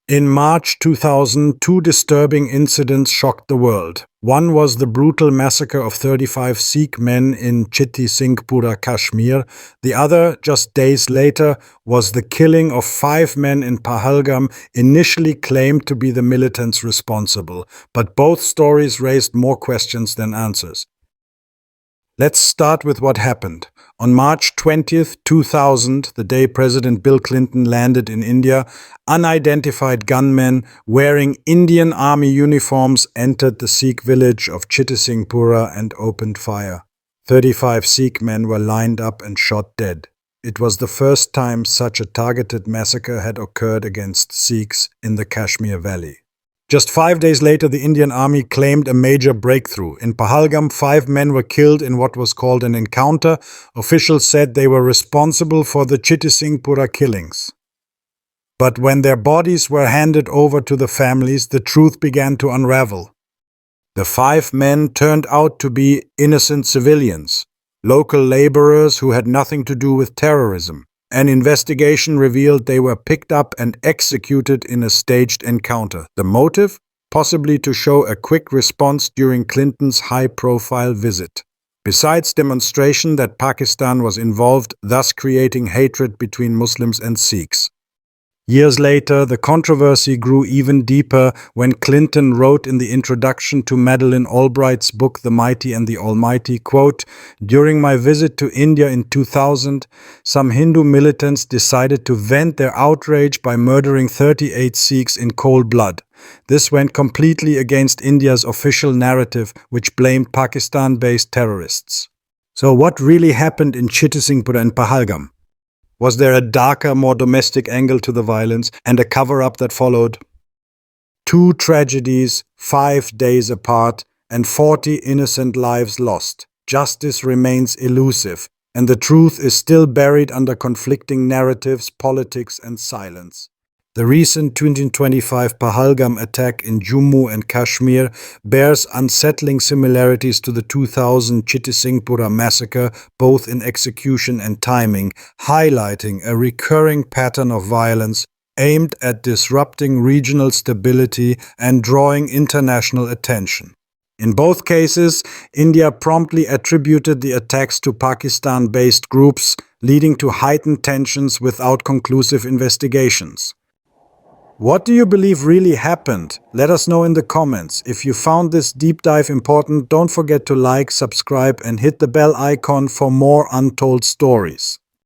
In March 2000, two disturbing incidents shocked the world. One was the brutal massacre of 35 Sikh men in Chittisinghpura, Kashmir. The other, just days later, was the killing of 5 men in Pahalgam, initially claimed to be the militants responsible. But both stories raised more questions than answers. Let's start with what happened. On March 20th, 2000, the day President Bill Clinton landed in India, unidentified gunmen wearing Indian Army uniforms entered the Sikh village of Chittisinghpura and opened fire. 35 Sikh men were lined up and shot dead. It was the first time such a targeted massacre had occurred against Sikhs in the Kashmir Valley. Just 5 days later, the Indian Army claimed a major breakthrough. In Pahalgam, 5 men were killed in what was called an encounter. Officials said they were responsible for the Chittisinghpura killings. But when their bodies were handed over to the families, the truth began to unravel. The 5 men turned out to be innocent civilians, local laborers who had nothing to do with terrorism. An investigation revealed they were picked up and executed in a staged encounter. The motive? Possibly to show a quick response during Clinton's high-profile visit. Besides demonstration that Pakistan was involved, thus creating hatred between Muslims and Sikhs. Years later, the controversy grew even deeper when Clinton wrote in the introduction to Madeleine Albright's book The Mighty and the Almighty, quote, "During my visit to India in 2000, some Hindu militants decided to vent their outrage by murdering 38 Sikhs in cold blood. This went completely against India's official narrative, which blamed Pakistan-based terrorists." So what really happened in Chittisinghpura and Pahalgam? Was there a darker, more domestic angle to the violence and a cover-up that followed? 2 tragedies, 5 days apart, and 40 innocent lives lost. Justice remains elusive, and the truth is still buried under conflicting narratives, politics, and silence. The recent 2025 Pahalgam attack in Jammu and Kashmir bears unsettling similarities to the 2000 Chittisinghpura massacre, both in execution and timing, highlighting a recurring pattern of violence aimed at disrupting regional stability and drawing international attention. In both cases, India promptly attributed the attacks to Pakistan-based groups, leading to heightened tensions without conclusive investigations. What do you believe really happened? Let us know in the comments. If you found this deep dive important, don't forget to like, subscribe, and hit the bell icon for more untold stories.